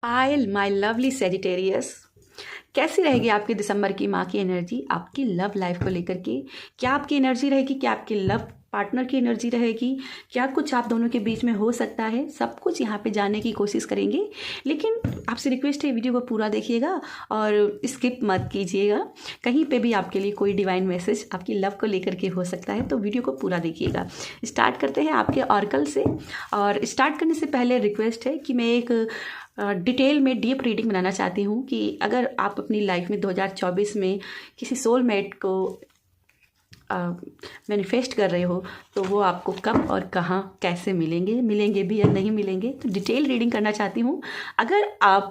Payal my lovely Sagittarius, कैसी रहेगी आपकी दिसंबर की माह की एनर्जी आपकी लव लाइफ को लेकर के। क्या आपकी एनर्जी रहेगी, क्या आपकी लव पार्टनर की एनर्जी रहेगी, क्या कुछ आप दोनों के बीच में हो सकता है, सब कुछ यहाँ पे जानने की कोशिश करेंगे। लेकिन आपसे रिक्वेस्ट है वीडियो को पूरा देखिएगा और स्किप मत कीजिएगा। कहीं पे भी आपके लिए कोई डिवाइन मैसेज आपकी लव को लेकर के हो सकता है, तो वीडियो को पूरा देखिएगा। स्टार्ट करते हैं आपके ऑर्कल से। और स्टार्ट करने से पहले रिक्वेस्ट है कि मैं एक डिटेल में डीप रीडिंग बनाना चाहती हूँ कि अगर आप अपनी लाइफ में 2024 में किसी सोलमेट को मैनिफेस्ट कर रहे हो तो वो आपको कब और कहाँ कैसे मिलेंगे भी या नहीं मिलेंगे, तो डिटेल रीडिंग करना चाहती हूँ। अगर आप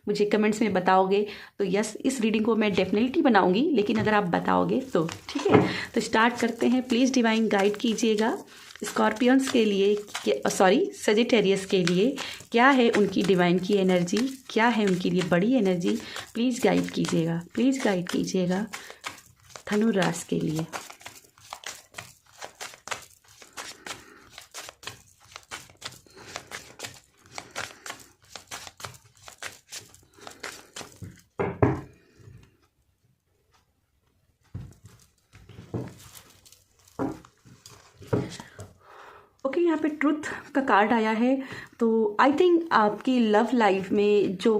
मुझे कमेंट्स में बताओगे तो यस, इस रीडिंग को मैं डेफिनेटली बनाऊँगी, लेकिन अगर आप बताओगे तो ठीक है। तो स्टार्ट करते हैं। प्लीज़ डिवाइन गाइड कीजिएगा स्कॉर्पियंस के लिए, सजिटेरियस के लिए क्या है उनकी डिवाइन की एनर्जी, क्या है उनके लिए बड़ी एनर्जी। प्लीज़ गाइड कीजिएगा, प्लीज़ गाइड कीजिएगा धनु राशि के लिए। ओके, यहाँ पे ट्रुथ का कार्ड आया है। तो आई थिंक आपकी लव लाइफ में जो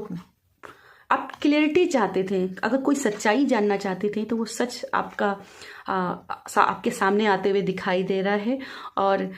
आप क्लियरिटी चाहते थे, अगर कोई सच्चाई जानना चाहते थे, तो वो सच आपका आपके सामने आते हुए दिखाई दे रहा है। और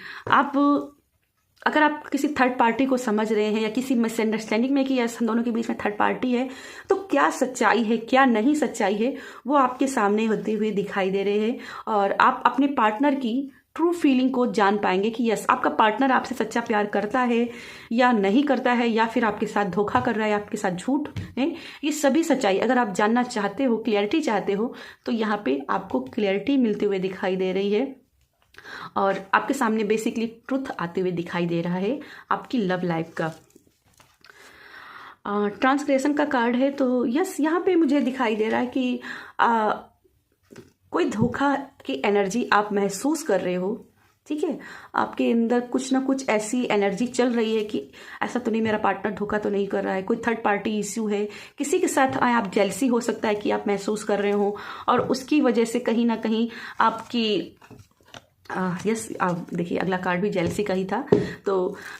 अगर आप किसी थर्ड पार्टी को समझ रहे हैं या किसी मिसअंडरस्टैंडिंग में कि हम दोनों के बीच में थर्ड पार्टी है, तो क्या सच्चाई है क्या नहीं सच्चाई है वो आपके सामने होते हुए दिखाई दे रहे हैं। और आप अपने पार्टनर की ट्रू फीलिंग को जान पाएंगे कि यस, आपका पार्टनर आपसे सच्चा प्यार करता है या नहीं करता है, या फिर आपके साथ धोखा कर रहा है, आपके साथ झूठ है। ये सभी सच्चाई अगर आप जानना चाहते हो, क्लैरिटी चाहते हो, तो यहाँ पे आपको क्लैरिटी मिलते हुए दिखाई दे रही है। और आपके सामने बेसिकली ट्रुथ आते हुए दिखाई दे रहा है आपकी लव लाइफ का। ट्रांसग्रेशन का कार्ड है। तो यस, यहाँ पे मुझे दिखाई दे रहा है कि कोई धोखा की एनर्जी आप महसूस कर रहे हो, ठीक है। आपके अंदर कुछ ना कुछ ऐसी एनर्जी चल रही है कि ऐसा तो नहीं, मेरा पार्टनर धोखा तो नहीं कर रहा है, कोई थर्ड पार्टी इश्यू है, किसी के साथ आप जेलसी हो सकता है कि आप महसूस कर रहे हो, और उसकी वजह से कहीं ना कहीं आपकी यस, आप देखिए अगला कार्ड भी जेलसी का ही था। तो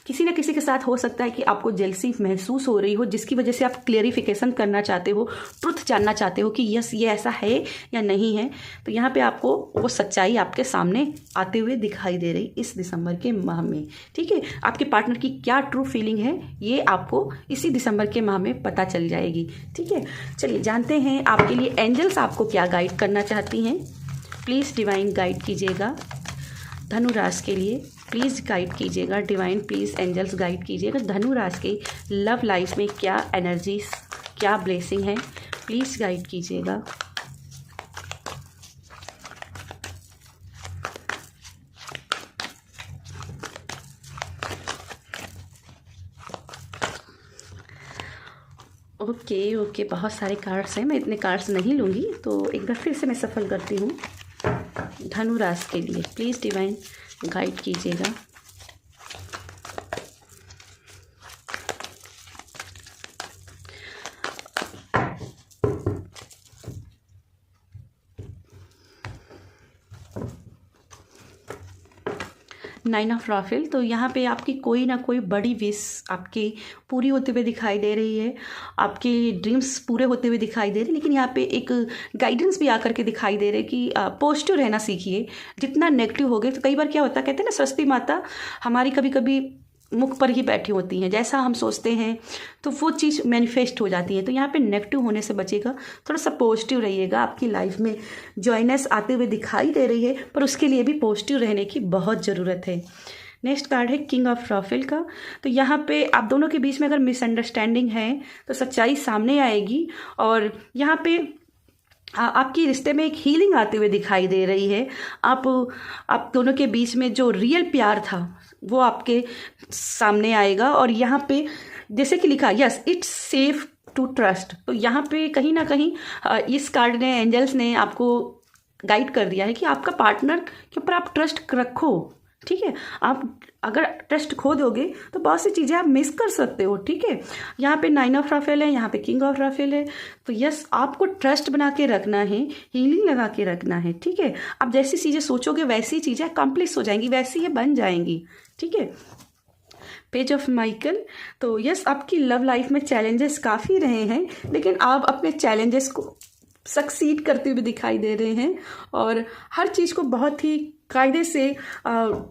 किसी न किसी के साथ हो सकता है कि आपको जेलसी महसूस हो रही हो, जिसकी वजह से आप क्लेरिफिकेशन करना चाहते हो, ट्रुथ जानना चाहते हो कि यस ये ऐसा है या नहीं है। तो यहाँ पे आपको वो सच्चाई आपके सामने आते हुए दिखाई दे रही इस दिसंबर के माह में, ठीक है। आपके पार्टनर की क्या ट्रू फीलिंग है ये आपको इसी दिसंबर के माह में पता चल जाएगी, ठीक है। चलिए जानते हैं आपके लिए एंजल्स आपको क्या गाइड करना चाहती हैं। प्लीज़ डिवाइन गाइड कीजिएगा धनु राशि के लिए, प्लीज़ गाइड कीजिएगा डिवाइन, प्लीज़ एंजल्स गाइड कीजिएगा धनु राशि के लव लाइफ में क्या एनर्जीज, क्या ब्लेसिंग है, प्लीज़ गाइड कीजिएगा। ओके, बहुत सारे कार्ड्स हैं, मैं इतने कार्ड्स नहीं लूँगी, तो एक बार फिर से मैं सफल करती हूँ। धनु राशि के लिए प्लीज़ डिवाइन गाइड कीजिएगा। Nine of Raphael. तो यहाँ पे आपकी कोई ना कोई बड़ी विश आपकी पूरी होते हुए दिखाई दे रही है, आपके ड्रीम्स पूरे होते हुए दिखाई दे रहे हैं। लेकिन यहाँ पे एक गाइडेंस भी आकर के दिखाई दे रही है कि पॉजिटिव रहना सीखिए। जितना नेगेटिव हो गए, तो कई बार क्या होता है, कहते हैं ना सरस्वती माता हमारी कभी कभी मुख पर ही बैठी होती हैं, जैसा हम सोचते हैं तो वो चीज़ मैनिफेस्ट हो जाती है। तो यहाँ पे नेगेटिव होने से बचेगा, थोड़ा सा पॉजिटिव रहिएगा। आपकी लाइफ में जॉयनेस आते हुए दिखाई दे रही है, पर उसके लिए भी पॉजिटिव रहने की बहुत ज़रूरत है। नेक्स्ट कार्ड है किंग ऑफ राफेल का। तो यहाँ पे आप दोनों के बीच में अगर मिसअंडरस्टैंडिंग है तो सच्चाई सामने आएगी, और यहाँ पे आपकी रिश्ते में एक हीलिंग आते हुए दिखाई दे रही है। आप दोनों के बीच में जो रियल प्यार था वो आपके सामने आएगा। और यहाँ पे जैसे कि लिखा yes it's safe to trust, तो यहाँ पे कहीं ना कहीं इस कार्ड ने, एंजल्स ने आपको गाइड कर दिया है कि आपका पार्टनर के ऊपर आप ट्रस्ट रखो, ठीक है। आप अगर ट्रस्ट खो दोगे तो बहुत सी चीज़ें आप मिस कर सकते हो, ठीक है। यहाँ पे 9 ऑफ राफेल है, यहाँ पे किंग ऑफ राफेल है। तो यस, आपको ट्रस्ट बना के रखना है, हीलिंग लगा के रखना है, ठीक है। आप जैसी चीज़ें सोचोगे वैसी चीज़ें अकम्प्लिश हो जाएंगी, वैसी ये बन जाएंगी, ठीक है। Page of Michael. तो यस, आपकी लव लाइफ में चैलेंजेस काफ़ी रहे हैं, लेकिन आप अपने चैलेंजेस को सक्सीड करते हुए दिखाई दे रहे हैं और हर चीज़ को बहुत ही कायदे से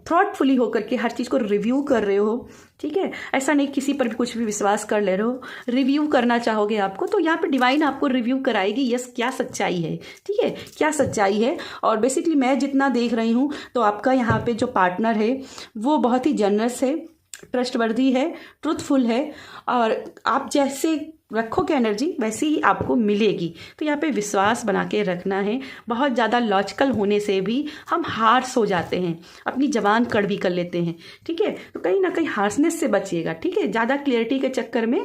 थॉटफुली होकर के हर चीज़ को रिव्यू कर रहे हो, ठीक है। ऐसा नहीं किसी पर भी कुछ भी विश्वास कर ले रहे हो, रिव्यू करना चाहोगे आपको, तो यहाँ पे डिवाइन आपको रिव्यू कराएगी, यस क्या सच्चाई है, ठीक है, क्या सच्चाई है। और बेसिकली मैं जितना देख रही हूँ तो आपका यहाँ पे जो पार्टनर है वो बहुत ही जनरस है, ट्रस्टवर्दी है, ट्रूथफुल है और आप जैसे रखोगे एनर्जी वैसी ही आपको मिलेगी। तो यहाँ पे विश्वास बना के रखना है। बहुत ज़्यादा लॉजिकल होने से भी हम हार्श हो जाते हैं, अपनी जबान कड़वी कर लेते हैं, ठीक है। तो कहीं ना कहीं हार्शनेस से बचिएगा, ठीक है। ज़्यादा क्लियरिटी के चक्कर में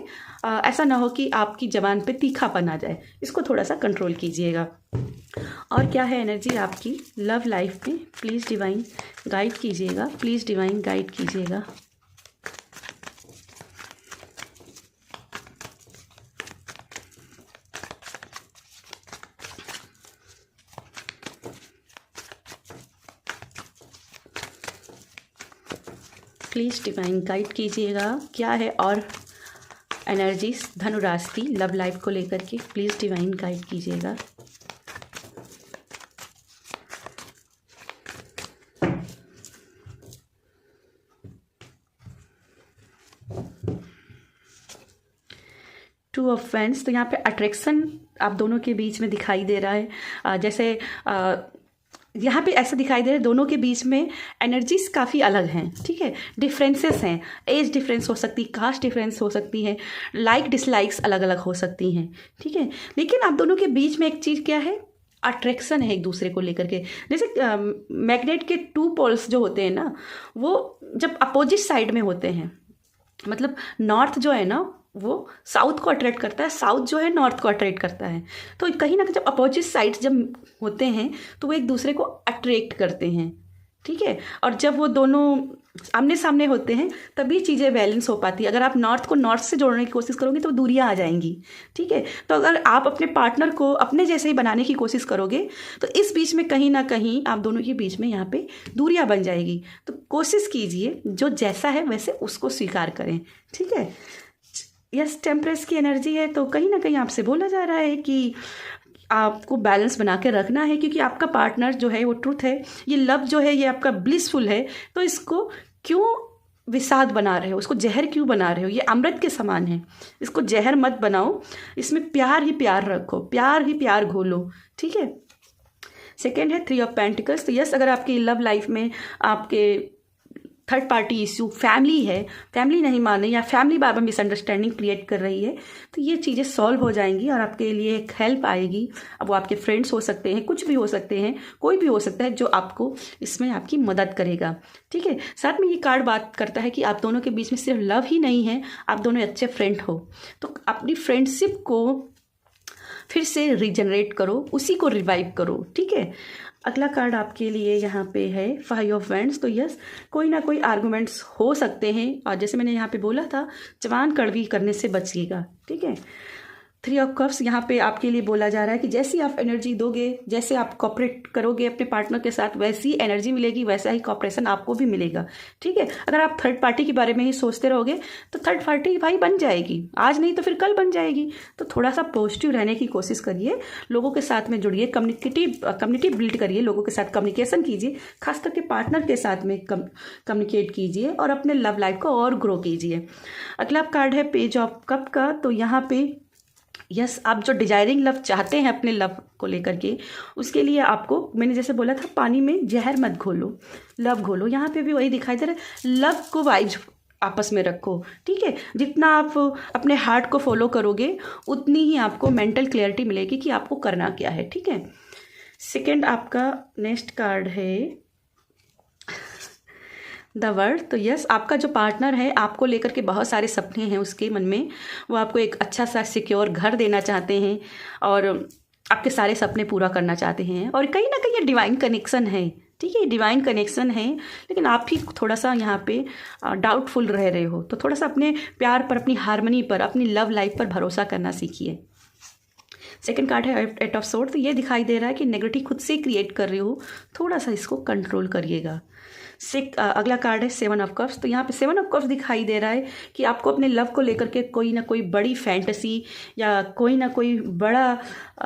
ऐसा ना हो कि आपकी जबान पे तीखापन आ जाए, इसको थोड़ा सा कंट्रोल कीजिएगा। और क्या है एनर्जी आपकी लव लाइफ में, प्लीज़ डिवाइन गाइड कीजिएगा, प्लीज़ डिवाइन गाइड कीजिएगा। प्लीज़ डिवाइन गाइड कीजिएगा क्या है और एनर्जीज धनुराशि लव लाइफ को लेकर के, प्लीज़ डिवाइन गाइड कीजिएगा। Two of wands. तो यहाँ पे अट्रैक्शन आप दोनों के बीच में दिखाई दे रहा है। जैसे यहाँ पे ऐसा दिखाई दे रहा है दोनों के बीच में एनर्जीज काफ़ी अलग हैं, ठीक है। डिफरेंसेस हैं, एज डिफरेंस हो सकती, कास्ट डिफरेंस हो सकती है, लाइक डिसलाइक्स अलग अलग हो सकती हैं, ठीक है। लेकिन आप दोनों के बीच में एक चीज़ क्या है, अट्रैक्शन है एक दूसरे को लेकर के। जैसे मैग्नेट के 2 पोल्स जो होते हैं ना, वो जब अपोजिट साइड में होते हैं, मतलब नॉर्थ जो है ना वो साउथ को अट्रैक्ट करता है, साउथ जो है नॉर्थ को अट्रैक्ट करता है। तो कहीं ना कहीं जब अपोजिट साइड्स जब होते हैं तो वो एक दूसरे को अट्रैक्ट करते हैं, ठीक है। और जब वो दोनों आमने सामने होते हैं तभी चीज़ें बैलेंस हो पाती है। अगर आप नॉर्थ को नॉर्थ से जोड़ने की कोशिश करोगे तो दूरियां आ जाएंगी, ठीक है। तो अगर आप अपने पार्टनर को अपने जैसे ही बनाने की कोशिश करोगे तो इस बीच में कहीं ना कहीं आप दोनों के बीच में यहाँ पे दूरियां बन जाएगी। तो कोशिश कीजिए जो जैसा है वैसे उसको स्वीकार करें, ठीक है। यस, टेम्परेंस की एनर्जी है, तो कहीं ना कहीं आपसे बोला जा रहा है कि आपको बैलेंस बना के रखना है, क्योंकि आपका पार्टनर जो है वो ट्रूथ है, ये लव जो है ये आपका ब्लिसफुल है। तो इसको क्यों विषाद बना रहे हो, उसको जहर क्यों बना रहे हो, ये अमृत के समान है, इसको जहर मत बनाओ, इसमें प्यार ही प्यार रखो, प्यार ही प्यार घोलो, ठीक है। सेकेंड है 3 ऑफ पेंटिकल्स। तो यस, अगर आपकी लव लाइफ में आपके थर्ड पार्टी इश्यू फैमिली है, फैमिली नहीं मान रही या फैमिली बार बार मिसअंडरस्टैंडिंग क्रिएट कर रही है, तो ये चीज़ें सॉल्व हो जाएंगी और आपके लिए एक हेल्प आएगी। अब वो आपके फ्रेंड्स हो सकते हैं, कुछ भी हो सकते हैं, कोई भी हो सकता है जो आपको इसमें आपकी मदद करेगा, ठीक है। साथ में ये कार्ड बात करता है कि आप दोनों के बीच में सिर्फ लव ही नहीं है, आप दोनों अच्छे फ्रेंड हो। तो अपनी फ्रेंडशिप को फिर से रीजनरेट करो, उसी को रिवाइव करो, ठीक है। अगला कार्ड आपके लिए यहाँ पे है 5 ऑफ वैंड्स। तो यस, कोई ना कोई आर्गूमेंट्स हो सकते हैं और जैसे मैंने यहाँ पे बोला था जबान कड़वी करने से बचिएगा, ठीक है। 3 ऑफ कप्स यहाँ पे आपके लिए बोला जा रहा है कि जैसी आप एनर्जी दोगे, जैसे आप कॉपरेट करोगे अपने पार्टनर के साथ, वैसी एनर्जी मिलेगी, वैसा ही कॉपरेशन आपको भी मिलेगा, ठीक है। अगर आप थर्ड पार्टी के बारे में ही सोचते रहोगे तो थर्ड पार्टी भाई बन जाएगी, आज नहीं तो फिर कल बन जाएगी। तो थोड़ा सा पॉजिटिव रहने की कोशिश करिए, लोगों के साथ में जुड़िए, कम्युनिटी बिल्ड करिए, लोगों के साथ कम्युनिकेशन कीजिए, खास करके पार्टनर के साथ में कम्युनिकेट कीजिए और अपने लव लाइफ को और ग्रो कीजिए। अगला कार्ड है पेज ऑफ कप का। तो यहाँ पे यस, आप जो डिजायरिंग लव चाहते हैं अपने लव को लेकर के, उसके लिए आपको मैंने जैसे बोला था पानी में जहर मत घोलो, लव घोलो। यहाँ पे भी वही दिखाई दे रहा है, लव को वाइब्स आपस में रखो, ठीक है। जितना आप अपने हार्ट को फॉलो करोगे उतनी ही आपको मेंटल क्लैरिटी मिलेगी कि आपको करना क्या है, ठीक है। सेकेंड आपका नेक्स्ट कार्ड है द वर्ल्ड। तो यस, आपका जो पार्टनर है आपको लेकर के बहुत सारे सपने हैं उसके मन में, वो आपको एक अच्छा सा सिक्योर घर देना चाहते हैं और आपके सारे सपने पूरा करना चाहते हैं और कहीं ना कहीं ये डिवाइन कनेक्शन है, ठीक है, डिवाइन कनेक्शन है, लेकिन आप ही थोड़ा सा यहाँ पे डाउटफुल रह रहे हो, तो थोड़ा सा अपने प्यार पर, अपनी हार्मनी पर, अपनी लव लाइफ पर भरोसा करना सीखिए। सेकंड कार्ड है एट ऑफ सोर्ड, तो ये दिखाई दे रहा है कि नेगेटिव खुद से क्रिएट कर रहे हो, थोड़ा सा इसको कंट्रोल करिएगा। अगला कार्ड है सेवन ऑफ कप्स, तो यहाँ पे सेवन ऑफ कप्स दिखाई दे रहा है कि आपको अपने लव को लेकर के कोई ना कोई बड़ी फैंटेसी या कोई ना कोई बड़ा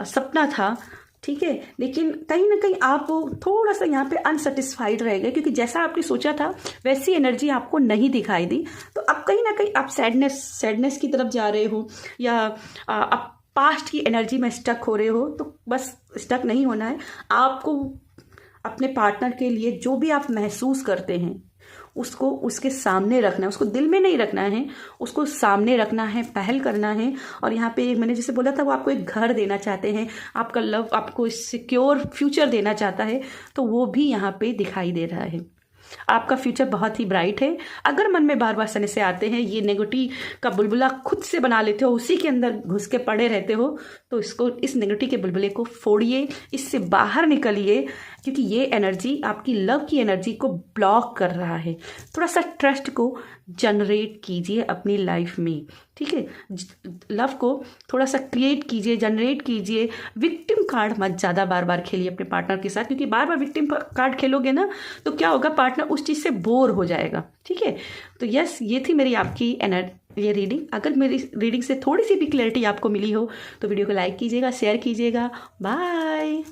सपना था, ठीक है, लेकिन कहीं ना कहीं आप थोड़ा सा यहाँ पे अनसेटिस्फाइड रह गए, क्योंकि जैसा आपने सोचा था वैसी एनर्जी आपको नहीं दिखाई दी। तो अब कहीं ना कहीं आप सैडनेस की तरफ जा रहे हो, या आप पास्ट की एनर्जी में स्टक हो रहे हो। तो बस स्टक नहीं होना है, आपको अपने पार्टनर के लिए जो भी आप महसूस करते हैं उसको उसके सामने रखना है, उसको दिल में नहीं रखना है, उसको सामने रखना है, पहल करना है। और यहाँ पे मैंने जैसे बोला था, वो आपको एक घर देना चाहते हैं, आपका लव आपको सिक्योर फ्यूचर देना चाहता है, तो वो भी यहाँ पे दिखाई दे रहा है। आपका फ्यूचर बहुत ही ब्राइट है। अगर मन में बार बार सने से आते हैं, ये नेगेटिव का बुलबुला खुद से बना लेते हो, उसी के अंदर घुस के पड़े रहते हो, तो इस नेगेटिव के बुलबुले को फोड़िए, इससे बाहर निकलिए, क्योंकि ये एनर्जी आपकी लव की एनर्जी को ब्लॉक कर रहा है। थोड़ा सा ट्रस्ट को जनरेट कीजिए अपनी लाइफ में, ठीक है, लव को थोड़ा सा क्रिएट कीजिए, जनरेट कीजिए। विक्टिम कार्ड मत ज़्यादा बार बार खेलिए अपने पार्टनर के साथ, क्योंकि बार बार विक्टिम कार्ड खेलोगे ना, तो क्या होगा, पार्टनर उस चीज़ से बोर हो जाएगा, ठीक है। तो यस, ये थी मेरी आपकी ये रीडिंग। अगर मेरी रीडिंग से थोड़ी सी भी क्लैरिटी आपको मिली हो तो वीडियो को लाइक कीजिएगा, शेयर कीजिएगा। बाय।